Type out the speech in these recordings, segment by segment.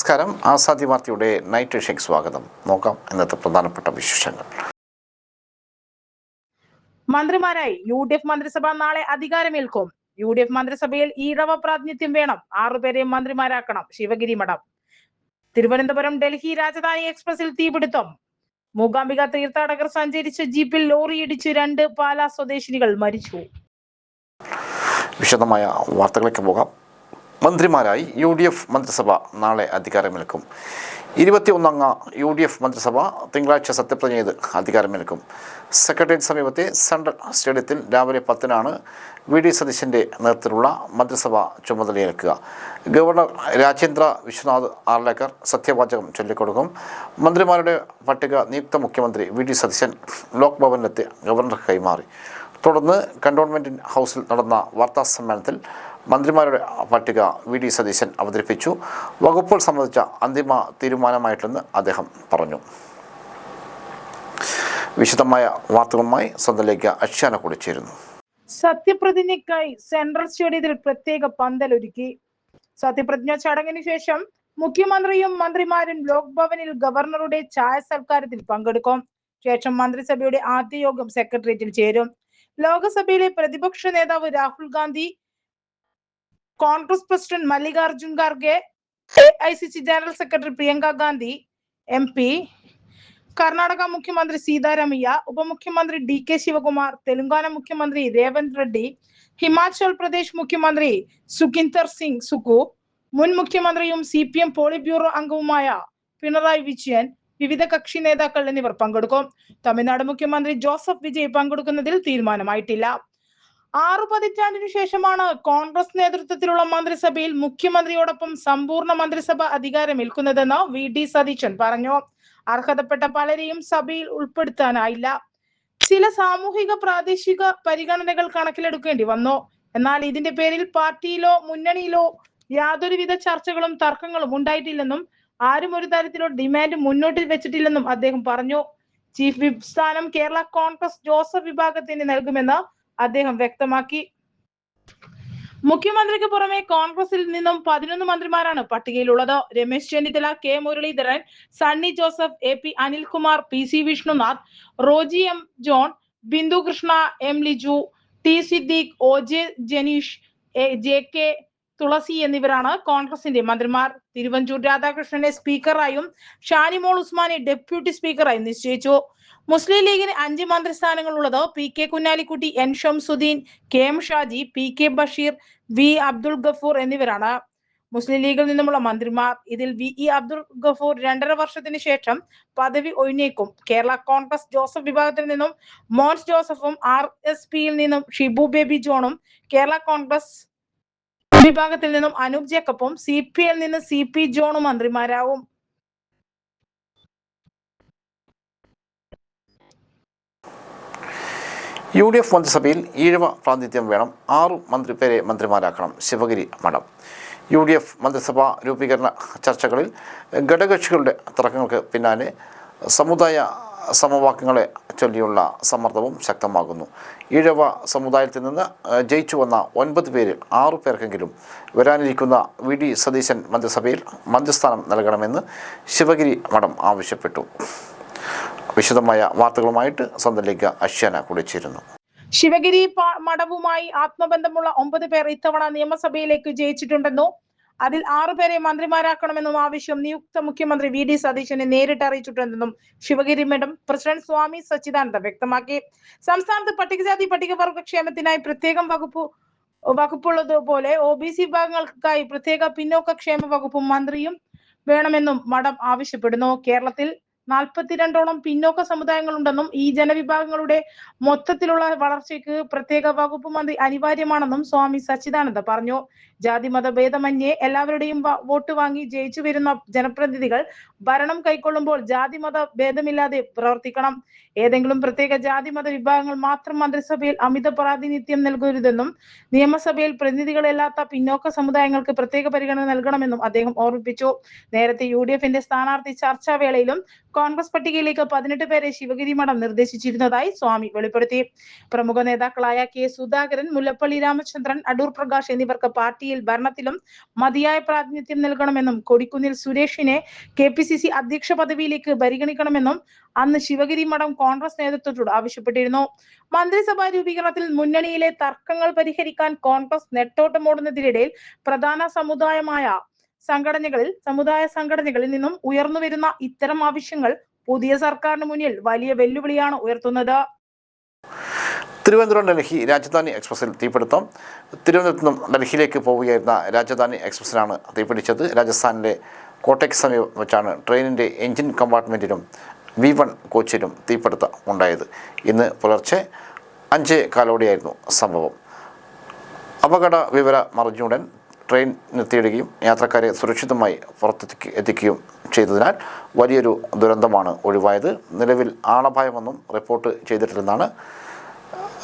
നമസ്കാരം. ആസാദി വാർത്തയുടെ നൈറ്റ് എഡിഷനിലേക്ക് സ്വാഗതം. നോക്കാം ഇന്നത്തെ പ്രധാനപ്പെട്ട വിശേഷങ്ങൾ. മന്ത്രിമാരായി UDF മന്ത്രിസഭ നാളെ അധികാരമേൽക്കും. UDF മന്ത്രിസഭയിൽ ഈഴവ പ്രാതിനിധ്യം വേണം. 6 പേരെയും മന്ത്രിമാരാക്കണം. ശിവഗിരി മഠം. തിരുവനന്തപുരം ഡൽഹി രാജധാനി എക്സ്പ്രസിൽ തീപിടുത്തം. മൂകാംബിക തീർത്ഥാടകർ സഞ്ചരിച്ച ജീപ്പിൽ ലോറിയിടിച്ച് 2 പാലാ സ്വദേശിനികൾ മരിച്ചു. വിശദമായ വാർത്തകളിലേക്ക് പോകാം. മന്ത്രിമാരായി UDF മന്ത്രിസഭ നാളെ അധികാരമേൽക്കും. 21 അംഗ UDF മന്ത്രിസഭ തിങ്കളാഴ്ച സത്യപ്രതിജ്ഞ ചെയ്ത് അധികാരമേൽക്കും. സെക്രട്ടേറിയറ്റ് സമീപത്തെ സെൻട്രൽ സ്റ്റേഡിയത്തിൽ രാവിലെ 10-നാണ് VD സതീശൻ്റെ നേതൃത്വത്തിലുള്ള മന്ത്രിസഭ ചുമതലയേൽക്കുക. ഗവർണർ രാജേന്ദ്ര വിശ്വനാഥ് ആർലേക്കർ സത്യവാചകം ചൊല്ലിക്കൊടുക്കും. മന്ത്രിമാരുടെ പട്ടിക നിയുക്ത മുഖ്യമന്ത്രി VD സതീശൻ ലോക് ഭവനിലെത്തി ഗവർണർക്ക് കൈമാറി. തുടർന്ന് കണ്ടോൺമെൻറ് ഹൗസിൽ നടന്ന വാർത്താ സമ്മേളനത്തിൽ മന്ത്രിമാരുടെ പട്ടിക VD സതീശൻ അവതരിപ്പിച്ചു. വകുപ്പുകൾ സംബന്ധിച്ച അന്തിമ തീരുമാനമായിട്ടെന്ന് അദ്ദേഹം പറഞ്ഞു. വിശദമായ വാർത്തകളുമായി സ്വന്തത്തിലേക്ക് അശ്യാന കൂടി ചേരുന്നു. സത്യപ്രതിജ്ഞയ്ക്കായി സെൻട്രൽ സ്റ്റേഡിയത്തിൽ പ്രത്യേക പന്തലൊരുക്കി. സത്യപ്രതിജ്ഞ ചടങ്ങിന് ശേഷം മുഖ്യമന്ത്രിയും മന്ത്രിമാരും ലോക് ഭവനിൽ ഗവർണറുടെ ചായ സൽക്കാരത്തിൽ പങ്കെടുക്കും. ശേഷം മന്ത്രിസഭയുടെ ആദ്യ യോഗം സെക്രട്ടേറിയറ്റിൽ ചേരും. ലോക്സഭയിലെ പ്രതിപക്ഷ നേതാവ് Rahul Gandhi, Congress president Mallikarjun Kharge, AICC general secretary Priyanka Gandhi MP, Karnataka മുഖ്യമന്ത്രി സീതാരാമയ്യ, ഉപമുഖ്യമന്ത്രി DK ശിവകുമാർ, തെലങ്കാന മുഖ്യമന്ത്രി രേവന്ത് റെഡ്ഡി, ഹിമാചൽ പ്രദേശ് മുഖ്യമന്ത്രി സുഖിന്ദർ സിംഗ് സുഖു, മുൻ മുഖ്യമന്ത്രിയും CPM പോളിറ്റ് ബ്യൂറോ അംഗവുമായ പിണറായി വിജയൻ, വിവിധ കക്ഷി നേതാക്കൾ എന്നിവർ പങ്കെടുക്കും. തമിഴ്നാട് മുഖ്യമന്ത്രി ജോസഫ് വിജയ് പങ്കെടുക്കുന്നതിൽ തീരുമാനമായിട്ടില്ല. 6 പതിറ്റാണ്ടിനു ശേഷമാണ് കോൺഗ്രസ് നേതൃത്വത്തിലുള്ള മന്ത്രിസഭയിൽ മുഖ്യമന്ത്രിയോടൊപ്പം സമ്പൂർണ്ണ മന്ത്രിസഭ അധികാരമേൽക്കുന്നതെന്ന് VD സതീശൻ പറഞ്ഞു. അർഹതപ്പെട്ട പലരെയും സഭയിൽ ഉൾപ്പെടുത്താനായില്ല. ചില സാമൂഹിക പ്രാദേശിക പരിഗണനകൾ കണക്കിലെടുക്കേണ്ടി വന്നു. എന്നാൽ ഇതിന്റെ പേരിൽ പാർട്ടിയിലോ മുന്നണിയിലോ യാതൊരുവിധ ചർച്ചകളും തർക്കങ്ങളും ഉണ്ടായിട്ടില്ലെന്നും ആരും ഒരു തരത്തിലുള്ള ഡിമാൻഡ് മുന്നോട്ട് വെച്ചിട്ടില്ലെന്നും അദ്ദേഹം പറഞ്ഞു. ചീഫ് വിപ്പ് സ്ഥാനം കേരള കോൺഗ്രസ് ജോസഫ് വിഭാഗത്തിന് നൽകുമെന്ന് അദ്ദേഹം വ്യക്തമാക്കി. മുഖ്യമന്ത്രിക്ക് പുറമെ കോൺഗ്രസിൽ നിന്നും 11 മന്ത്രിമാരാണ് പട്ടികയിലുള്ളത്. Ramesh Chennithala, K Muraleedharan, Sunny Joseph, AP Anilkumar, PC Vishnunath, Roji M John, Bindu Krishna, M Liju, T Siddique, OJ Janeesh, JK Thulasi എന്നിവരാണ് കോൺഗ്രസിന്റെ മന്ത്രിമാർ. തിരുവഞ്ചൂർ രാധാകൃഷ്ണനെ സ്പീക്കറായും ഷാനിമോൾ ഉസ്മാനെ ഡെപ്യൂട്ടി സ്പീക്കറായും നിശ്ചയിച്ചു. മുസ്ലിം ലീഗിന് 5 മന്ത്രിസ്ഥാനങ്ങൾ ഉള്ളത് PK Kunhalikutty, N Shamsuddin, KM Shaji, PK Basheer, V Abdul Gafoor എന്നിവരാണ് മുസ്ലിം ലീഗിൽ നിന്നുമുള്ള മന്ത്രിമാർ. ഇതിൽ VE അബ്ദുൾ ഗഫൂർ 2.5 വർഷത്തിന് ശേഷം പദവി ഒഴിഞ്ഞേക്കും. കേരള കോൺഗ്രസ് ജോസഫ് വിഭാഗത്തിൽ നിന്നും മോൻസ് ജോസഫും, RSPയിൽ നിന്നും ഷിബു ബേബി ജോണും, കേരള കോൺഗ്രസ് വിഭാഗത്തിൽ നിന്നും അനൂപ് ജേക്കബും, CPL നിന്ന് CP ജോണും മന്ത്രിമാരാവും. UDF മന്ത്രിസഭയിൽ ഈഴവ പ്രാതിനിധ്യം വേണം. 6 പേരെ മന്ത്രിമാരാക്കണം. ശിവഗിരി മഠം. UDF മന്ത്രിസഭാ രൂപീകരണ ചർച്ചകളിൽ ഘടകകക്ഷികളുടെ തർക്കങ്ങൾക്ക് പിന്നാലെ സമുദായ സമവാക്യങ്ങളെ ചൊല്ലിയുള്ള സമ്മർദ്ദവും ശക്തമാകുന്നു. ഈഴവ സമുദായത്തിൽ നിന്ന് ജയിച്ചു വന്ന 9 പേരിൽ 6 പേർക്കെങ്കിലും വരാനിരിക്കുന്ന VD സതീശൻ മന്ത്രിസഭയിൽ മന്ത്രിസ്ഥാനം നൽകണമെന്ന് ശിവഗിരി മഠം ആവശ്യപ്പെട്ടു. വിശദമായ വാർത്തകളുമായിട്ട് സ്വന്തത്തിലേക്ക് അശ്യാന കൂടി ചേരുന്നു. ശിവഗിരി മഠവുമായി ആത്മബന്ധമുള്ള 9 പേർ ഇത്തവണ നിയമസഭയിലേക്ക് ജയിച്ചിട്ടുണ്ടെന്നും അതിൽ 6 പേരെ മന്ത്രിമാരാക്കണമെന്നും ആവശ്യം നിയുക്ത മുഖ്യമന്ത്രി VD സതീശനെ നേരിട്ട് അറിയിച്ചിട്ടുണ്ടെന്നും ശിവഗിരി മഠം പ്രസിഡന്റ് സ്വാമി സച്ചിദാനന്ദ വ്യക്തമാക്കി. സംസ്ഥാനത്ത് പട്ടികജാതി പട്ടികവർഗ ക്ഷേമത്തിനായി പ്രത്യേകം വകുപ്പുള്ളതുപോലെ OBC വിഭാഗങ്ങൾക്കായി പ്രത്യേക പിന്നോക്ക ക്ഷേമ വകുപ്പും മന്ത്രിയും വേണമെന്നും മഠം ആവശ്യപ്പെടുന്നു. കേരളത്തിൽ 42ഓളം പിന്നോക്ക സമുദായങ്ങളുണ്ടെന്നും ഈ ജനവിഭാഗങ്ങളുടെ മൊത്തത്തിലുള്ള വളർച്ചയ്ക്ക് പ്രത്യേക വകുപ്പ് മന്ത്രി അനിവാര്യമാണെന്നും സ്വാമി സച്ചിദാനന്ദ പറഞ്ഞു. ജാതിമത ഭേദമന്യേ എല്ലാവരുടെയും വോട്ട് വാങ്ങി ജയിച്ചു വരുന്ന ജനപ്രതിനിധികൾ ഭരണം കൈക്കൊള്ളുമ്പോൾ ജാതിമത ഭേദമില്ലാതെ പ്രവർത്തിക്കണം. ഏതെങ്കിലും പ്രത്യേക ജാതിമത വിഭാഗങ്ങൾ മാത്രം മന്ത്രിസഭയിൽ അമിത പ്രാതിനിധ്യം നൽകരുതെന്നും നിയമസഭയിൽ പ്രതിനിധികളല്ലാത്ത പിന്നോക്ക സമുദായങ്ങൾക്ക് പ്രത്യേക പരിഗണന നൽകണമെന്നും അദ്ദേഹം ഓർമ്മിപ്പിച്ചു. നേരത്തെ UDFന്റെ സ്ഥാനാർത്ഥി ചർച്ചാവേളയിലും കോൺഗ്രസ് പട്ടികയിലേക്ക് 18 പേരെ ശിവഗിരി മഠം നിർദ്ദേശിച്ചിരുന്നതായി സ്വാമി വെളിപ്പെടുത്തി. പ്രമുഖ നേതാക്കളായ കെ സുധാകരൻ, മുല്ലപ്പള്ളി രാമചന്ദ്രൻ, അടൂർ പ്രകാശ് എന്നിവർക്ക് പാർട്ടിയിൽ ഭരണത്തിലും മതിയായ പ്രാതിനിധ്യം നൽകണമെന്നും കൊടിക്കുന്നിൽ സുരേഷിനെ KPCC അധ്യക്ഷ പദവിയിലേക്ക് പരിഗണിക്കണമെന്നും അന്ന് ശിവഗിരി മഠം കോൺഗ്രസ് നേതൃത്വത്തോട് ആവശ്യപ്പെട്ടിരുന്നു. മന്ത്രിസഭാ രൂപീകരണത്തിൽ മുന്നണിയിലെ തർക്കങ്ങൾ പരിഹരിക്കാൻ കോൺഗ്രസ് നെട്ടോട്ടമോടുന്നതിനിടയിൽ പ്രധാന സമുദായ സംഘടനകളിൽ നിന്നും ഉയർന്നുവരുന്ന ഇത്തരം ആവശ്യങ്ങൾ പുതിയ സർക്കാരിന് മുന്നിൽ വലിയ വെല്ലുവിളിയാണ് ഉയർത്തുന്നത്. തിരുവനന്തപുരം ഡൽഹി രാജധാനി എക്സ്പ്രസിൽ തീപിടുത്തം. തിരുവനന്തപുരത്ത് നിന്നും ഡൽഹിയിലേക്ക് പോവുകയായിരുന്ന രാജധാനി എക്സ്പ്രസിനാണ് തീപിടിച്ചത്. രാജസ്ഥാനിലെ കോട്ടയ്ക്ക് സമീപം വെച്ചാണ് ട്രെയിനിൻ്റെ എഞ്ചിൻ കമ്പാർട്ട്മെൻറ്റിലും V1 കോച്ചിലും തീപിടുത്തം ഉണ്ടായത്. ഇന്ന് പുലർച്ചെ 5:15 സംഭവം. അപകട വിവരം അറിഞ്ഞുടൻ ട്രെയിൻ നിർത്തിയിടുകയും യാത്രക്കാരെ സുരക്ഷിതമായി എത്തിക്കുകയും ചെയ്തതിനാൽ വലിയൊരു ദുരന്തമാണ് ഒഴിവായത്. നിലവിൽ ആളപായമൊന്നും റിപ്പോർട്ട് ചെയ്തിട്ടില്ലെന്നാണ്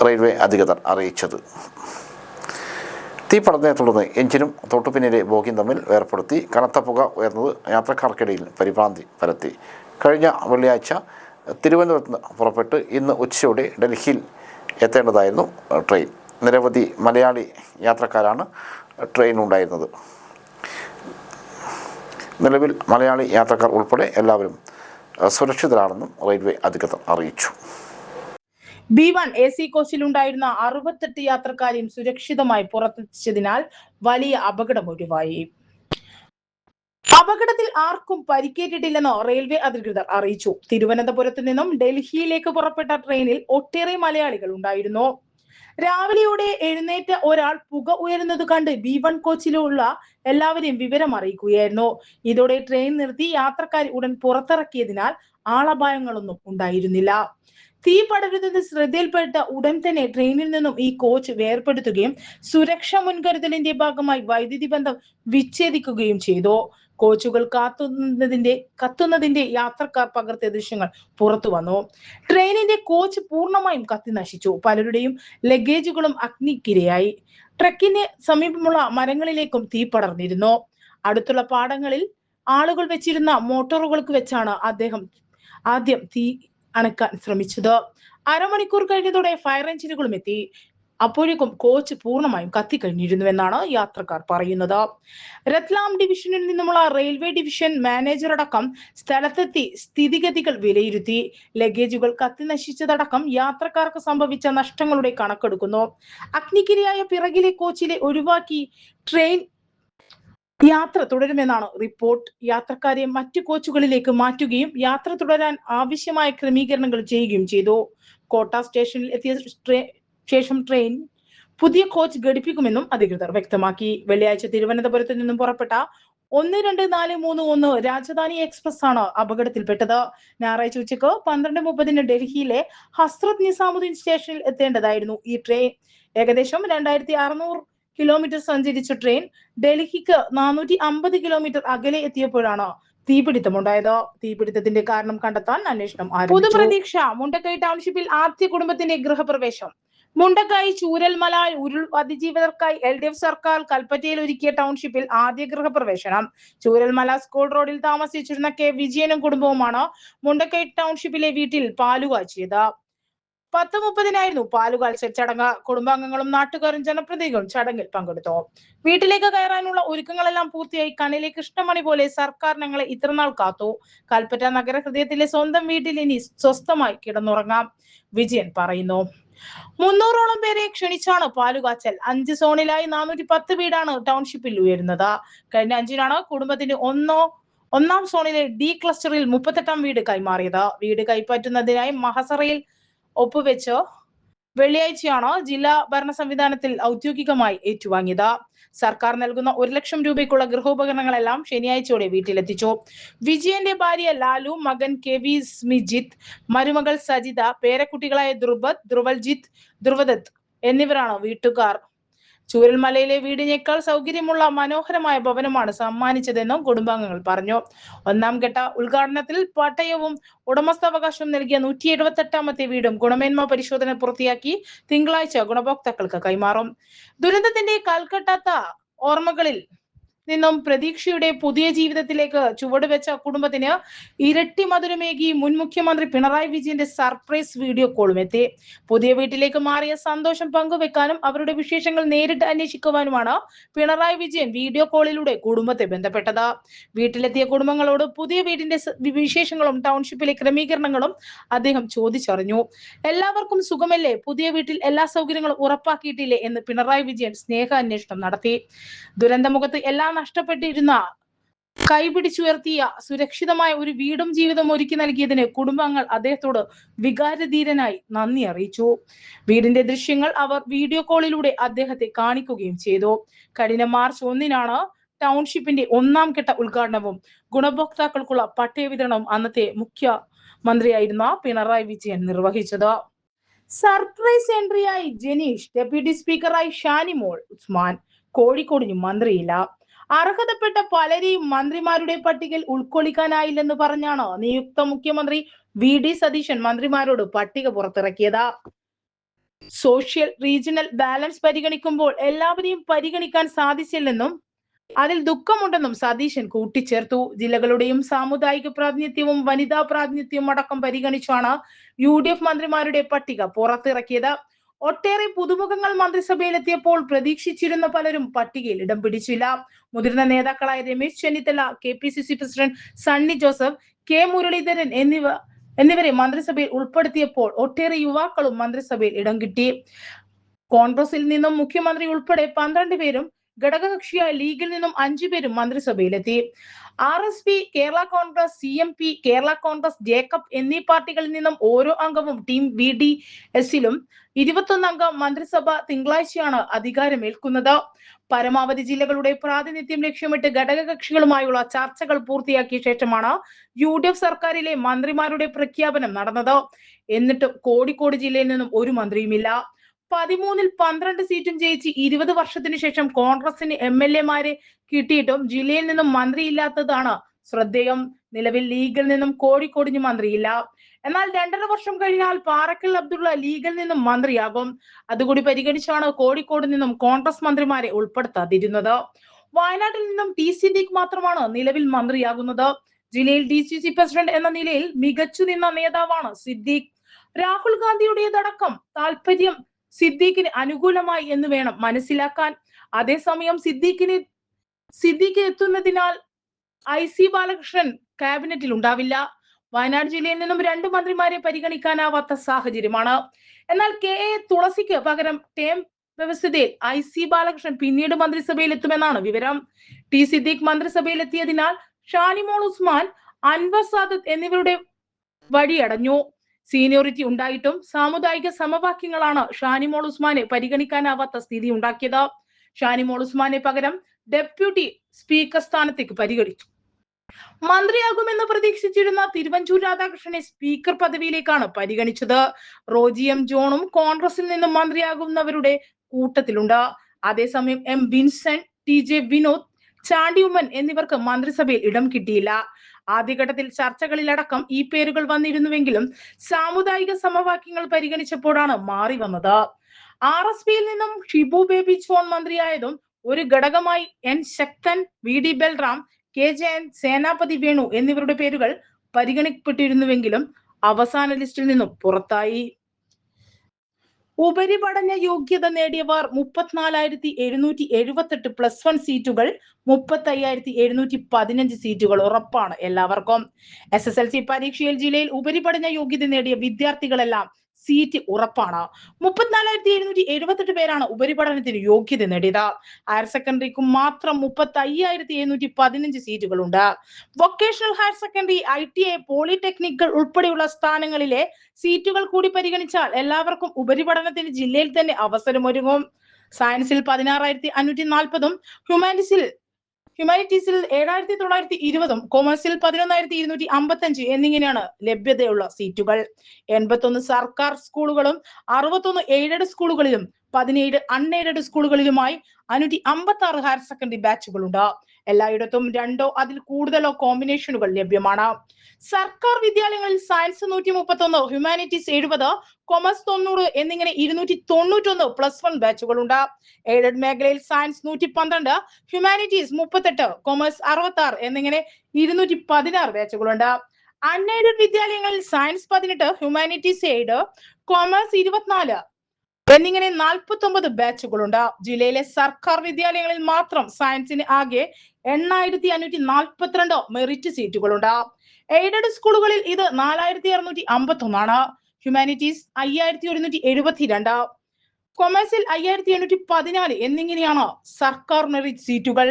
റെയിൽവേ അധികൃതർ അറിയിച്ചത്. തീപിടുത്തത്തെ തുടർന്ന് എഞ്ചിനും തൊട്ടുപിന്നിലെ ബോഗിയും തമ്മിൽ വേർപെടുത്തി. കനത്ത പുക ഉയർന്നത് യാത്രക്കാർക്കിടയിൽ പരിഭ്രാന്തി പരത്തി. കഴിഞ്ഞ വെള്ളിയാഴ്ച തിരുവനന്തപുരത്ത് നിന്ന് പുറപ്പെട്ട് ഇന്ന് ഉച്ചയോടെ ഡൽഹിയിൽ എത്തേണ്ടതായിരുന്നു ട്രെയിൻ. നിരവധി മലയാളി യാത്രക്കാരാണ് ട്രെയിനുണ്ടായിരുന്നത്. നിലവിൽ മലയാളി യാത്രക്കാർ ഉൾപ്പെടെ എല്ലാവരും സുരക്ഷിതരാണെന്നും റെയിൽവേ അധികൃതർ അറിയിച്ചു. B1 AC കോച്ചിലുണ്ടായിരുന്ന 68 യാത്രക്കാരെയും സുരക്ഷിതമായി പുറത്തെത്തിച്ചതിനാൽ വലിയ അപകടം ഒഴിവായി. അപകടത്തിൽ ആർക്കും പരിക്കേറ്റിട്ടില്ലെന്ന് റെയിൽവേ അധികൃതർ അറിയിച്ചു. തിരുവനന്തപുരത്ത് നിന്നും ഡൽഹിയിലേക്ക് പുറപ്പെട്ട ട്രെയിനിൽ ഒട്ടേറെ മലയാളികൾ ഉണ്ടായിരുന്നു. രാവിലെയോടെ എഴുന്നേറ്റ ഒരാൾ പുക ഉയരുന്നത് കണ്ട് B1 കോച്ചിലുള്ള എല്ലാവരെയും വിവരം അറിയിക്കുകയായിരുന്നു. ഇതോടെ ട്രെയിൻ നിർത്തി യാത്രക്കാരെ ഉടൻ പുറത്തിറക്കിയതിനാൽ ആളപായങ്ങളൊന്നും ഉണ്ടായിരുന്നില്ല. തീ പടരുന്നത് ശ്രദ്ധയിൽപ്പെട്ട ഉടൻ തന്നെ ട്രെയിനിൽ നിന്നും ഈ കോച്ച് വേർപെടുത്തുകയും സുരക്ഷാ മുൻകരുതലിന്റെ ഭാഗമായി വൈദ്യുതി ബന്ധം വിച്ഛേദിക്കുകയും ചെയ്തു. കോച്ചുകൾ കത്തുന്നതിന്റെ യാത്രക്കാർ പകർത്തിയ ദൃശ്യങ്ങൾ പുറത്തു വന്നു. ട്രെയിനിന്റെ കോച്ച് പൂർണ്ണമായും കത്തി നശിച്ചു. പലരുടെയും ലഗേജുകളും അഗ്നിക്കിരയായി. ട്രക്കിന് സമീപമുള്ള മരങ്ങളിലേക്കും തീ പടർന്നിരുന്നു. അടുത്തുള്ള പാടങ്ങളിൽ ആളുകൾ വെച്ചിരുന്ന മോട്ടോറുകൾക്ക് വെച്ചാണ് അദ്ദേഹം ആദ്യം തീ അണക്കാൻ ശ്രമിച്ചത്. അരമണിക്കൂർ കഴിഞ്ഞതോടെ ഫയർ എഞ്ചിനുകളും എത്തി. അപ്പോഴേക്കും കോച്ച് പൂർണ്ണമായും കത്തിക്കഴിഞ്ഞിരുന്നുവെന്നാണ് യാത്രക്കാർ പറയുന്നത്. രത്ലാം ഡിവിഷനിൽ നിന്നുമുള്ള റെയിൽവേ ഡിവിഷൻ മാനേജർ അടക്കം സ്ഥലത്തെത്തി സ്ഥിതിഗതികൾ വിലയിരുത്തി. ലഗേജുകൾ കത്തി നശിച്ചതടക്കം യാത്രക്കാർക്ക് സംഭവിച്ച നഷ്ടങ്ങളുടെ കണക്കെടുക്കുന്നു. അഗ്നിക്കിരയായ പിറകിലെ കോച്ചിലെ ഒഴിവാക്കി ട്രെയിൻ യാത്ര തുടരുമെന്നാണ് റിപ്പോർട്ട്. യാത്രക്കാരെ മറ്റു കോച്ചുകളിലേക്ക് മാറ്റുകയും യാത്ര തുടരാൻ ആവശ്യമായ ക്രമീകരണങ്ങൾ ചെയ്യുകയും ചെയ്തു. കോട്ട സ്റ്റേഷനിൽ എത്തിയ ശേഷം ട്രെയിൻ പുതിയ കോച്ച് ഘടിപ്പിക്കുമെന്നും അധികൃതർ വ്യക്തമാക്കി. വെള്ളിയാഴ്ച തിരുവനന്തപുരത്ത് നിന്നും പുറപ്പെട്ട 12431 രാജധാനി എക്സ്പ്രസ് ആണ് അപകടത്തിൽപ്പെട്ടത്. ഞായറാഴ്ച ഉച്ചക്ക് 12:30 ഡൽഹിയിലെ ഹസ്രത്ത് നിസാമുദ്ദീൻ സ്റ്റേഷനിൽ എത്തേണ്ടതായിരുന്നു ഈ ട്രെയിൻ. ഏകദേശം 2600 കിലോമീറ്റർ സഞ്ചരിച്ച ട്രെയിൻ ഡൽഹിക്ക് 450 കിലോമീറ്റർ അകലെ എത്തിയപ്പോഴാണ് തീപിടുത്തമുണ്ടായത്. തീപിടുത്തത്തിന്റെ കാരണം കണ്ടെത്താൻ അന്വേഷണം ആരംഭിച്ചു. പുതുപ്രതീക്ഷ മുണ്ടക്കൈ ടൗൺഷിപ്പിൽ ആദ്യ കുടുംബത്തിന്റെ ഗൃഹപ്രവേശം. മുണ്ടക്കൈ ചൂരൽമല ഉരുൾ അതിജീവിതർക്കായി LDF സർക്കാർ കൽപ്പറ്റയിൽ ഒരുക്കിയ ടൗൺഷിപ്പിൽ ആദ്യ ഗൃഹപ്രവേശനം. ചൂരൽമല സ്കൂൾ റോഡിൽ താമസിച്ചിരുന്ന K വിജയനും കുടുംബവുമാണ് മുണ്ടക്കൈ ടൗൺഷിപ്പിലെ വീട്ടിൽ പാലുകാച്ചിയത്. 10:30 പാലുകാച്ചൽ ചടങ്ങ്. കുടുംബാംഗങ്ങളും നാട്ടുകാരും ജനപ്രതിനിധികളും ചടങ്ങിൽ പങ്കെടുത്തു. വീട്ടിലേക്ക് കയറാനുള്ള ഒരുക്കങ്ങളെല്ലാം പൂർത്തിയായി. കണ്ണിലെ കൃഷ്ണമണി പോലെ സർക്കാർ ഞങ്ങളെ ഇത്രനാൾ കാത്തു. കൽപ്പറ്റ നഗരഹൃദയത്തിലെ സ്വന്തം വീട്ടിൽ ഇനി സ്വസ്ഥമായി കിടന്നുറങ്ങാം, വിജയൻ പറയുന്നു. 300ഓളം പേരെ ക്ഷണിച്ചാണ് പാലുകാച്ചൽ. 5 സോണിലായി 410 വീടാണ് ടൗൺഷിപ്പിൽ ഉയരുന്നത്. കഴിഞ്ഞ 5-നാണ് കുടുംബത്തിന്റെ ഒന്നാം സോണിലെ D ക്ലസ്റ്ററിൽ 38-ാം വീട് കൈമാറിയത്. വീട് കൈപ്പറ്റുന്നതിനായി മഹസറയിൽ ഒപ്പുവെച്ച് വെള്ളിയാഴ്ചയാണ് ജില്ലാ ഭരണ സംവിധാനത്തിൽ ഔദ്യോഗികമായി ഏറ്റുവാങ്ങിയത്. സർക്കാർ നൽകുന്ന 1 ലക്ഷം രൂപയ്ക്കുള്ള ഗൃഹോപകരണങ്ങളെല്ലാം ശനിയാഴ്ചയോടെ വീട്ടിലെത്തിച്ചു. വിജയന്റെ ഭാര്യ ലാലു, മകൻ KV സ്മിജിത്ത്, മരുമകൾ സജിത, പേരക്കുട്ടികളായ ധ്രുവൽജിത്ത്, ധ്രുവദത്ത് എന്നിവരാണ് വീട്ടുകാർ. ചൂരൽമലയിലെ വീടിനേക്കാൾ സൗകര്യമുള്ള മനോഹരമായ ഭവനമാണ് സമ്മാനിച്ചതെന്നും കുടുംബാംഗങ്ങൾ പറഞ്ഞു. 1-ാം ഘട്ട ഉദ്ഘാടനത്തിൽ പട്ടയവും ഉടമസ്ഥാവകാശം നൽകിയ 178-ാമത്തെ വീടും ഗുണമേന്മ പരിശോധന പൂർത്തിയാക്കി തിങ്കളാഴ്ച ഗുണഭോക്താക്കൾക്ക് കൈമാറും. ദുരന്തത്തിന്റെ കൽക്കട്ടാത്ത ഓർമ്മകളിൽ നിന്നും പ്രതീക്ഷയുടെ പുതിയ ജീവിതത്തിലേക്ക് ചുവടുവെച്ച കുടുംബത്തിന് ഇരട്ടി മധുരമേകി മുൻ മുഖ്യമന്ത്രി പിണറായി വിജയന്റെ സർപ്രൈസ് വീഡിയോ കോളും എത്തി. പുതിയ വീട്ടിലേക്ക് മാറിയ സന്തോഷം പങ്കുവെക്കാനും അവരുടെ വിശേഷങ്ങൾ നേരിട്ട് അന്വേഷിക്കുവാനുമാണ് പിണറായി വിജയൻ വീഡിയോ കോളിലൂടെ കുടുംബത്തെ ബന്ധപ്പെട്ടത്. വീട്ടിലെത്തിയ കുടുംബങ്ങളോട് പുതിയ വീടിന്റെ വിശേഷങ്ങളും ടൗൺഷിപ്പിലെ ക്രമീകരണങ്ങളും അദ്ദേഹം ചോദിച്ചറിഞ്ഞു. എല്ലാവർക്കും സുഖമല്ലേ, പുതിയ വീട്ടിൽ എല്ലാ സൗകര്യങ്ങളും ഉറപ്പാക്കിയിട്ടില്ലേ എന്ന് പിണറായി വിജയൻ സ്നേഹാന്വേഷണം നടത്തി. ദുരന്തമുഖത്ത് എല്ലാം നഷ്ടപ്പെട്ടിരുന്ന കൈപിടിച്ചുയർത്തിയ സുരക്ഷിതമായ ഒരു വീടും ജീവിതവും ഒരുക്കി നൽകിയതിന് കുടുംബാംഗങ്ങൾ അദ്ദേഹത്തോട് വികാരധീരനായി നന്ദി അറിയിച്ചു. വീടിന്റെ ദൃശ്യങ്ങൾ അവർ വീഡിയോ കോളിലൂടെ അദ്ദേഹത്തെ കാണിക്കുകയും ചെയ്തു. കഴിഞ്ഞ മാർച്ച് 1-നാണ് ടൗൺഷിപ്പിന്റെ 1-ാം ഘട്ട ഉദ്ഘാടനവും ഗുണഭോക്താക്കൾക്കുള്ള പട്ടയ വിതരണവും അന്നത്തെ മുഖ്യമന്ത്രിയായിരുന്ന പിണറായി വിജയൻ നിർവഹിച്ചത്. സർപ്രൈസ് എൻട്രിയായി ജനീഷ്, ഡെപ്യൂട്ടി സ്പീക്കറായി ഷാനിമോൾ ഉസ്മാൻ, കോഴിക്കോടിന് മന്ത്രിയില്ല. അർഹതപ്പെട്ട പലരെയും മന്ത്രിമാരുടെ പട്ടികയിൽ ഉൾക്കൊള്ളിക്കാനായില്ലെന്ന് പറഞ്ഞാണ് നിയുക്ത മുഖ്യമന്ത്രി വി.ഡി. സതീശൻ മന്ത്രിമാരോട് പട്ടിക പുറത്തിറക്കിയത്. സോഷ്യൽ റീജിയണൽ ബാലൻസ് പരിഗണിക്കുമ്പോൾ എല്ലാവരെയും പരിഗണിക്കാൻ സാധിച്ചില്ലെന്നും അതിൽ ദുഃഖമുണ്ടെന്നും സതീശൻ കൂട്ടിച്ചേർത്തു. ജില്ലകളുടെയും സാമുദായിക പ്രാതിനിധ്യവും വനിതാ പ്രാതിനിധ്യവും അടക്കം പരിഗണിച്ചാണ് UDF മന്ത്രിമാരുടെ പട്ടിക പുറത്തിറക്കിയത്. ഒട്ടേറെ പുതുമുഖങ്ങൾ മന്ത്രിസഭയിലെത്തിയപ്പോൾ പ്രതീക്ഷിച്ചിരുന്ന പലരും പട്ടികയിൽ ഇടം പിടിച്ചില്ല. മുതിർന്ന നേതാക്കളായ Ramesh Chennithala, KPCC president Sunny Joseph, K Muraleedharan എന്നിവരെ മന്ത്രിസഭയിൽ ഉൾപ്പെടുത്തിയപ്പോൾ ഒട്ടേറെ യുവാക്കളും മന്ത്രിസഭയിൽ ഇടം കിട്ടി. കോൺഗ്രസിൽ നിന്നും മുഖ്യമന്ത്രി ഉൾപ്പെടെ 12 പേരും ഘടകകക്ഷിയായ ലീഗിൽ നിന്നും 5 പേരും മന്ത്രിസഭയിലെത്തി. RSP, Kerala Congress, CMP, Kerala Congress, Jacob എന്നീ പാർട്ടികളിൽ നിന്നും ഓരോ അംഗവും ടീം VDS-ലും 21 അംഗ മന്ത്രിസഭ തിങ്കളാഴ്ചയാണ് അധികാരമേൽക്കുന്നത്. പരമാവധി ജില്ലകളുടെ പ്രാതിനിധ്യം ലക്ഷ്യമിട്ട് ഘടകകക്ഷികളുമായുള്ള ചർച്ചകൾ പൂർത്തിയാക്കിയ ശേഷമാണ് UDF സർക്കാരിലെ മന്ത്രിമാരുടെ പ്രഖ്യാപനം നടന്നത്. എന്നിട്ടും കോഴിക്കോട് ജില്ലയിൽ നിന്നും ഒരു മന്ത്രിയുമില്ല. 13-ൽ 12 സീറ്റും ജയിച്ച് 20 വർഷത്തിനു ശേഷം കോൺഗ്രസിന് MLA-മാരെ കിട്ടിയിട്ടും ജില്ലയിൽ നിന്നും മന്ത്രിയില്ലാത്തതാണ് ശ്രദ്ധേയം. നിലവിൽ ലീഗിൽ നിന്നും കോഴിക്കോടിന് മന്ത്രിയില്ല. എന്നാൽ 2.5 വർഷം കഴിഞ്ഞാൽ പാറക്കൽ അബ്ദുള്ള ലീഗിൽ നിന്നും മന്ത്രിയാകും. അതുകൂടി പരിഗണിച്ചാണ് കോഴിക്കോട് നിന്നും കോൺഗ്രസ് മന്ത്രിമാരെ ഉൾപ്പെടുത്താതിരുന്നത്. വയനാട്ടിൽ നിന്നും T സിദ്ദീഖ് മാത്രമാണ് നിലവിൽ മന്ത്രിയാകുന്നത്. ജില്ലയിൽ DCC പ്രസിഡന്റ് എന്ന നിലയിൽ മികച്ചു നിന്ന നേതാവാണ് സിദ്ദീഖ്. രാഹുൽ ഗാന്ധിയുടേതടക്കം താല്പര്യം സിദ്ദീഖിന് അനുകൂലമായി എന്ന് വേണം മനസ്സിലാക്കാൻ. അതേസമയം സിദ്ദീഖ് എത്തുന്നതിനാൽ IC ബാലകൃഷ്ണൻ ക്യാബിനറ്റിൽ ഉണ്ടാവില്ല. വയനാട് ജില്ലയിൽ നിന്നും 2 മന്ത്രിമാരെ പരിഗണിക്കാനാവാത്ത സാഹചര്യമാണ്. എന്നാൽ KA തുളസിക്ക് പകരം ടേം വ്യവസ്ഥയിൽ IC ബാലകൃഷ്ണൻ പിന്നീട് മന്ത്രിസഭയിൽ എത്തുമെന്നാണ് വിവരം. T സിദ്ദീഖ് മന്ത്രിസഭയിലെത്തിയതിനാൽ ഷാനിമോൾ ഉസ്മാൻ, അൻവർ സാദത്ത് എന്നിവരുടെ വഴിയടഞ്ഞു. സീനിയോറിറ്റി ഉണ്ടായിട്ടും സാമുദായിക സമവാക്യങ്ങളാണ് ഷാനിമോൾ ഉസ്മാനെ പരിഗണിക്കാനാവാത്ത സ്ഥിതി ഉണ്ടാക്കിയത്. ഷാനിമോൾ ഉസ്മാനെ പകരം ഡെപ്യൂട്ടി സ്പീക്കർ സ്ഥാനത്തേക്ക് പരിഗണിച്ചു. മന്ത്രിയാകുമെന്ന് പ്രതീക്ഷിച്ചിരുന്ന തിരുവഞ്ചൂർ രാധാകൃഷ്ണനെ സ്പീക്കർ പദവിയിലേക്കാണ് പരിഗണിച്ചത്. റോജി M. ജോണും കോൺഗ്രസിൽ നിന്നും മന്ത്രിയാകുന്നവരുടെ കൂട്ടത്തിലുണ്ട്. അതേസമയം M. Vincent, TJ Vinod, Chandy Oommen എന്നിവർക്ക് മന്ത്രിസഭയിൽ ഇടം കിട്ടിയില്ല. ആദ്യഘട്ടത്തിൽ ചർച്ചകളിലടക്കം ഈ പേരുകൾ വന്നിരുന്നുവെങ്കിലും സാമുദായിക സമവാക്യങ്ങൾ പരിഗണിച്ചപ്പോഴാണ് മാറി വന്നത്. RSPയിൽ നിന്നും ഷിബു ബേബി ജോൺ മന്ത്രിയായതും ഒരു ഘടകമായി N. ശക്തൻ, VD ബൽറാം, K. ജയൻ, സേനാപതി വേണു എന്നിവരുടെ പേരുകൾ പരിഗണിക്കപ്പെട്ടിരുന്നുവെങ്കിലും അവസാന ലിസ്റ്റിൽ നിന്നും പുറത്തായി. ഉപരിപഠന യോഗ്യത നേടിയവർ 34,778 +1 സീറ്റുകൾ, 35,715 സീറ്റുകൾ ഉറപ്പാണ് എല്ലാവർക്കും. SSLC പരീക്ഷയിൽ ജില്ലയിൽ ഉപരിപഠന യോഗ്യത നേടിയ വിദ്യാർത്ഥികളെല്ലാം സീറ്റ് ഉറപ്പാണ്. 34,778 പേരാണ് ഉപരിപഠനത്തിന് യോഗ്യത നേടിയത്. ഹയർ സെക്കൻഡറിക്കും മാത്രം 35,715 സീറ്റുകളുണ്ട്. വൊക്കേഷണൽ ഹയർ സെക്കൻഡറി, ITI, പോളിടെക്നിക്കുകൾ ഉൾപ്പെടെയുള്ള സ്ഥാനങ്ങളിലെ സീറ്റുകൾ കൂടി പരിഗണിച്ചാൽ എല്ലാവർക്കും ഉപരിപഠനത്തിന് ജില്ലയിൽ തന്നെ അവസരമൊരുങ്ങും. സയൻസിൽ 16,540, ഹ്യൂമാനിറ്റീസിൽ 7,920, കൊമേഴ്സിൽ 11,255 എന്നിങ്ങനെയാണ് ലഭ്യതയുള്ള സീറ്റുകൾ. 81 സർക്കാർ സ്കൂളുകളും 61 എയ്ഡഡ് സ്കൂളുകളിലും 17 അൺഎയ്ഡഡ് സ്കൂളുകളിലുമായി 556 ഹയർ സെക്കൻഡറി ബാച്ചുകളുണ്ട്. എല്ലായിടത്തും 2 അതിൽ കൂടുതലോ കോമ്പിനേഷനുകൾ ലഭ്യമാണ്. സർക്കാർ വിദ്യാലയങ്ങളിൽ സയൻസ് 131, ഹ്യൂമാനിറ്റീസ് 70, കൊമേഴ്സ് 90 എന്നിങ്ങനെ 291 +1 ബാച്ചുകളുണ്ട്. എയ്ഡഡ് മേഖലയിൽ സയൻസ് 112, ഹ്യൂമാനിറ്റീസ് 38, കൊമേഴ്സ് 66 എന്നിങ്ങനെ 216 ബാച്ചുകളുണ്ട്. അൺഎയ്ഡഡ് വിദ്യാലയങ്ങളിൽ സയൻസ് 18, ഹ്യൂമാനിറ്റീസ് 7, കൊമേഴ്സ് 24 എന്നിങ്ങനെ 49 ബാച്ചുകളുണ്ട്. ജില്ലയിലെ സർക്കാർ വിദ്യാലയങ്ങളിൽ മാത്രം സയൻസിന് ആകെ 8542 മെറിറ്റ് സീറ്റുകളുണ്ട്. എയ്ഡഡ് സ്കൂളുകളിൽ ഇത് 4651, ഹ്യൂമാനിറ്റീസ് 5172, കൊമേഴ്സിൽ 5814 എന്നിങ്ങനെയാണ് സർക്കാർ മെറിറ്റ് സീറ്റുകൾ.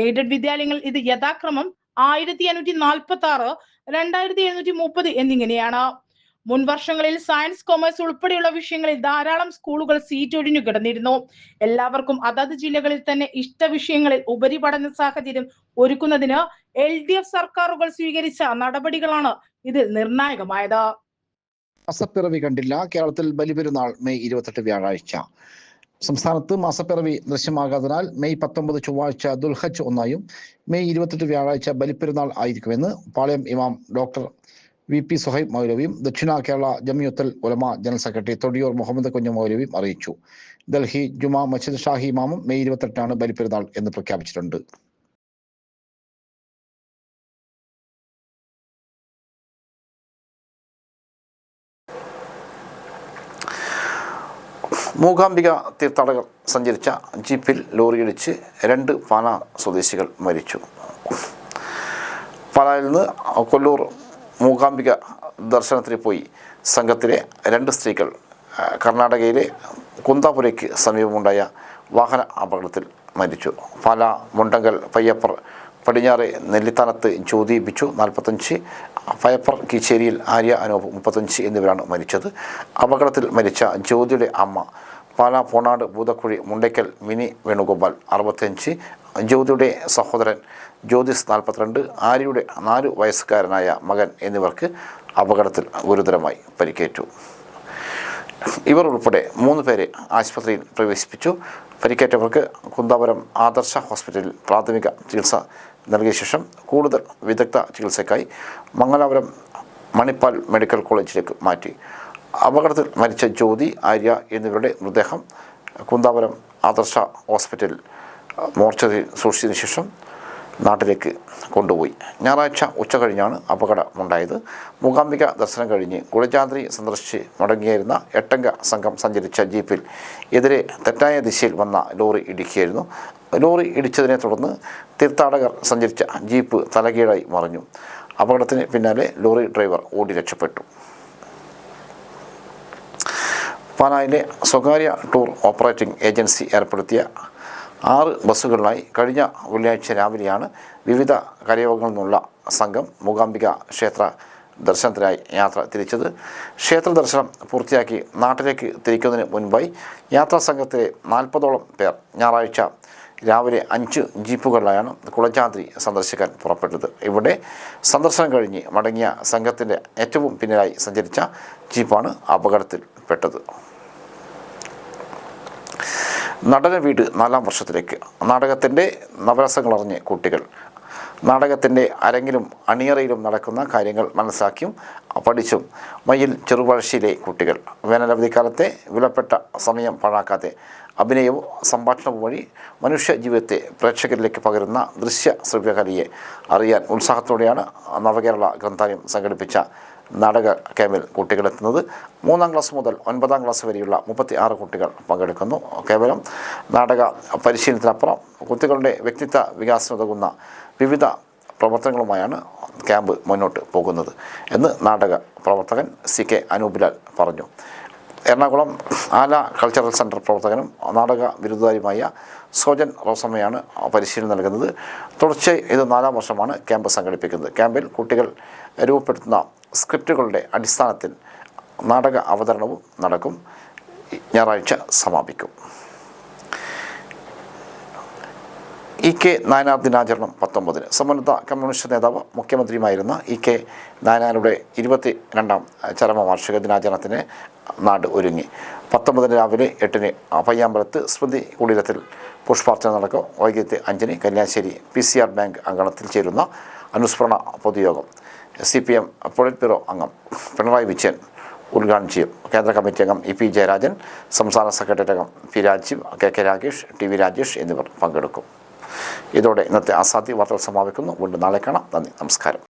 എയ്ഡഡ് വിദ്യാലയങ്ങളിൽ ഇത് യഥാക്രമം 1546, 2730 എന്നിങ്ങനെയാണ്. മുൻ വർഷങ്ങളിൽ സയൻസ്, കൊമേഴ്സ് ഉൾപ്പെടെയുള്ള വിഷയങ്ങളിൽ ധാരാളം സ്കൂളുകൾ സീറ്റ് ഒഴിഞ്ഞു കിടന്നിരുന്നു. എല്ലാവർക്കും അതത് ജില്ലകളിൽ തന്നെ ഇഷ്ട വിഷയങ്ങളിൽ ഉപരിപഠന സാഹചര്യം ഒരുക്കുന്നതിന് LDF സർക്കാരുകൾ സ്വീകരിച്ച നടപടികളാണ് ഇതിൽ നിർണായകമായത്. മാസപ്പിറവി കണ്ടില്ല. കേരളത്തിൽ ബലിപെരുന്നാൾ മെയ് 28 വ്യാഴാഴ്ച. സംസ്ഥാനത്ത് മാസപ്പിറവി ദൃശ്യമാകാത്തതിനാൽ മെയ് 19 ചൊവ്വാഴ്ച ദുൽഹജ്ജ് 1 മെയ് 28 വ്യാഴാഴ്ച ബലിപെരുന്നാൾ ആയിരിക്കുമെന്ന് പാളയം ഇമാം ഡോക്ടർ VP സുഹൈബ് മൗലവിയും ദക്ഷിണ കേരള ജമിയത്തുൽ ഉലമ ജനറൽ സെക്രട്ടറി തൊടിയൂർ മുഹമ്മദ് കുഞ്ഞു മൗലവിയും അറിയിച്ചു. ഡൽഹി ജുമാ മസ്ജിദ് ഷാഹി ഇമാമും മെയ് 28 ബലിപെരുന്നാൾ എന്ന് പ്രഖ്യാപിച്ചിട്ടുണ്ട്. മൂകാംബിക തീർത്ഥാടകർ സഞ്ചരിച്ച ജീപ്പിൽ ലോറിയിടിച്ച് 2 പാലാ സ്വദേശികൾ മരിച്ചു. പാലായിൽ നിന്ന് കൊല്ലൂർ മൂകാംബിക ദർശനത്തിന് പോയി സംഘത്തിലെ 2 സ്ത്രീകൾ കർണാടകയിലെ കുന്താപുരയ്ക്ക് സമീപമുണ്ടായ വാഹന അപകടത്തിൽ മരിച്ചു. പാലാ മുണ്ടങ്കൽ പയ്യപ്പർ പടിഞ്ഞാറെ നെല്ലിത്താനത്ത് ജ്യോതി ബിച്ചു 45, പയപ്പർ കീച്ചേരിയിൽ ആര്യ അനൂപ് 35 എന്നിവരാണ് മരിച്ചത്. അപകടത്തിൽ മരിച്ച ജ്യോതിയുടെ അമ്മ പാലാ പോണാട് പൂതക്കുഴി മുണ്ടയ്ക്കൽ മിനി വേണുഗോപാൽ 65, ജ്യോതിയുടെ സഹോദരൻ ജ്യോതിസ് 42, ആര്യയുടെ 4 വയസ്സുകാരനായ മകൻ എന്നിവർക്ക് അപകടത്തിൽ ഗുരുതരമായി പരിക്കേറ്റു. ഇവർ ഉൾപ്പെടെ 3 പേരെ ആശുപത്രിയിൽ പ്രവേശിപ്പിച്ചു. പരിക്കേറ്റവർക്ക് കുന്താപുരം ആദർശ ഹോസ്പിറ്റലിൽ പ്രാഥമിക ചികിത്സ നൽകിയ ശേഷം കൂടുതൽ വിദഗ്ധ ചികിത്സയ്ക്കായി മംഗലാപുരം മണിപ്പാൽ മെഡിക്കൽ കോളേജിലേക്ക് മാറ്റി. അപകടത്തിൽ മരിച്ച ജ്യോതി, ആര്യ എന്നിവരുടെ മൃതദേഹം കുന്താപുരം ആദർശ ഹോസ്പിറ്റലിൽ മോർച്ചറിയിൽ സൂക്ഷിച്ചതിനു ശേഷം നാട്ടിലേക്ക് കൊണ്ടുപോയി. ഞായറാഴ്ച ഉച്ചകഴിഞ്ഞാണ് അപകടമുണ്ടായത്. മൂകാംബിക ദർശനം കഴിഞ്ഞ് കുളജാദ്രി സന്ദർശിച്ച് മടങ്ങിയായിരുന്ന 8 സംഘം സഞ്ചരിച്ച ജീപ്പിൽ എതിരെ തെറ്റായ ദിശയിൽ വന്ന ലോറി ഇടിക്കുകയായിരുന്നു. ലോറി ഇടിച്ചതിനെ തുടർന്ന് തീർത്ഥാടകർ സഞ്ചരിച്ച ജീപ്പ് തലകീഴായി മറിഞ്ഞു. അപകടത്തിന് പിന്നാലെ ലോറി ഡ്രൈവർ ഓടി രക്ഷപ്പെട്ടു. പാലായിലെ സ്വകാര്യ ടൂർ ഓപ്പറേറ്റിംഗ് ഏജൻസി ഏർപ്പെടുത്തിയ 6 ബസ്സുകളിലായി കഴിഞ്ഞ വെള്ളിയാഴ്ച രാവിലെയാണ് വിവിധ കരയോഗങ്ങളിൽ നിന്നുള്ള സംഘം മൂകാംബിക ക്ഷേത്ര ദർശനത്തിനായി യാത്ര തിരിച്ചത്. ക്ഷേത്ര ദർശനം പൂർത്തിയാക്കി നാട്ടിലേക്ക് തിരിക്കുന്നതിന് മുൻപായി യാത്രാ സംഘത്തിലെ 40ഓളം പേർ ഞായറാഴ്ച രാവിലെ 5 ജീപ്പുകളിലായാണ് കുളജാദ്രി സന്ദർശിക്കാൻ പുറപ്പെട്ടത്. ഇവിടെ സന്ദർശനം കഴിഞ്ഞ് മടങ്ങിയ സംഘത്തിൻ്റെ ഏറ്റവും പിന്നിലായി സഞ്ചരിച്ച ജീപ്പാണ് അപകടത്തിൽപ്പെട്ടത്. നടന വീട് 4ാം വർഷത്തിലേക്ക്. നാടകത്തിൻ്റെ നവരസങ്ങളറിഞ്ഞ് കുട്ടികൾ. നാടകത്തിൻ്റെ അരങ്ങിലും അണിയറയിലും നടക്കുന്ന കാര്യങ്ങൾ മനസ്സിലാക്കിയും പഠിച്ചും മയിൽ ചെറുപഴശ്ശിയിലെ കുട്ടികൾ വേനലവധിക്കാലത്തെ വിലപ്പെട്ട സമയം പാഴാക്കാതെ അഭിനയവും സംഭാഷണവും വഴി മനുഷ്യ ജീവിതത്തെ പ്രേക്ഷകരിലേക്ക് പകരുന്ന ദൃശ്യ ശ്രവ്യകലയെ അറിയാൻ ഉത്സാഹത്തോടെയാണ് നവകേരള ഗ്രന്ഥാലയം സംഘടിപ്പിച്ച നാടക ക്യാമ്പിൽ കുട്ടികളെത്തുന്നത്. 3ാം ക്ലാസ് മുതൽ 9ാം ക്ലാസ് വരെയുള്ള 36 കുട്ടികൾ പങ്കെടുക്കുന്നു. കേവലം നാടക പരിശീലനത്തിനപ്പുറം കുട്ടികളുടെ വ്യക്തിത്വ വികാസത്തിനുതകുന്ന വിവിധ പ്രവർത്തനങ്ങളുമായാണ് ക്യാമ്പ് മുന്നോട്ട് പോകുന്നത് എന്ന് നാടക പ്രവർത്തകൻ CK അനൂപ്ലാൽ പറഞ്ഞു. എറണാകുളം ആല കൾച്ചറൽ സെൻറ്റർ പ്രവർത്തകനും നാടക ബിരുദധാരിയുമായ സോജൻ റോസമ്മയാണ് പരിശീലനം നൽകുന്നത്. തുടർച്ചയായി ഇത് 4ാം വർഷമാണ് ക്യാമ്പ് സംഘടിപ്പിക്കുന്നത്. ക്യാമ്പിൽ കുട്ടികൾ രൂപപ്പെടുത്തുന്ന സ്ക്രിപ്റ്റുകളുടെ അടിസ്ഥാനത്തിൽ നാടക അവതരണവും നടക്കും. ഞായറാഴ്ച സമാപിക്കും. EK നായനാർ ദിനാചരണം 19. സമുന്നത കമ്മ്യൂണിസ്റ്റ് നേതാവ് മുഖ്യമന്ത്രിയുമായിരുന്ന EK നായനാരുടെ 22ാം ചരമവാർഷിക ദിനാചരണത്തിന് നാട് ഒരുങ്ങി. 19 രാവിലെ 8 പയ്യാമ്പലത്ത് സ്മൃതി കുടീരത്തിൽ പുഷ്പാർച്ചന നടക്കും. വൈകിട്ട് 5-ന് കല്യാശ്ശേരി PCR ബാങ്ക് അങ്കണത്തിൽ ചേരുന്ന അനുസ്മരണ പൊതുയോഗം CPM പൊളിറ്റ് ബ്യൂറോ അംഗം പിണറായി വിജയൻ ഉദ്ഘാടനം ചെയ്യും. കേന്ദ്ര കമ്മിറ്റി അംഗം EP ജയരാജൻ, സംസ്ഥാന സെക്രട്ടറി അംഗം P Rajeev, KK Ragesh, TV Rajesh എന്നിവർ പങ്കെടുക്കും. ഇതോടെ ഇന്നത്തെ ആസാദി വാർത്തകൾ സമാപിക്കുന്നു. വീണ്ടും നാളെ കാണാം. നന്ദി, നമസ്കാരം.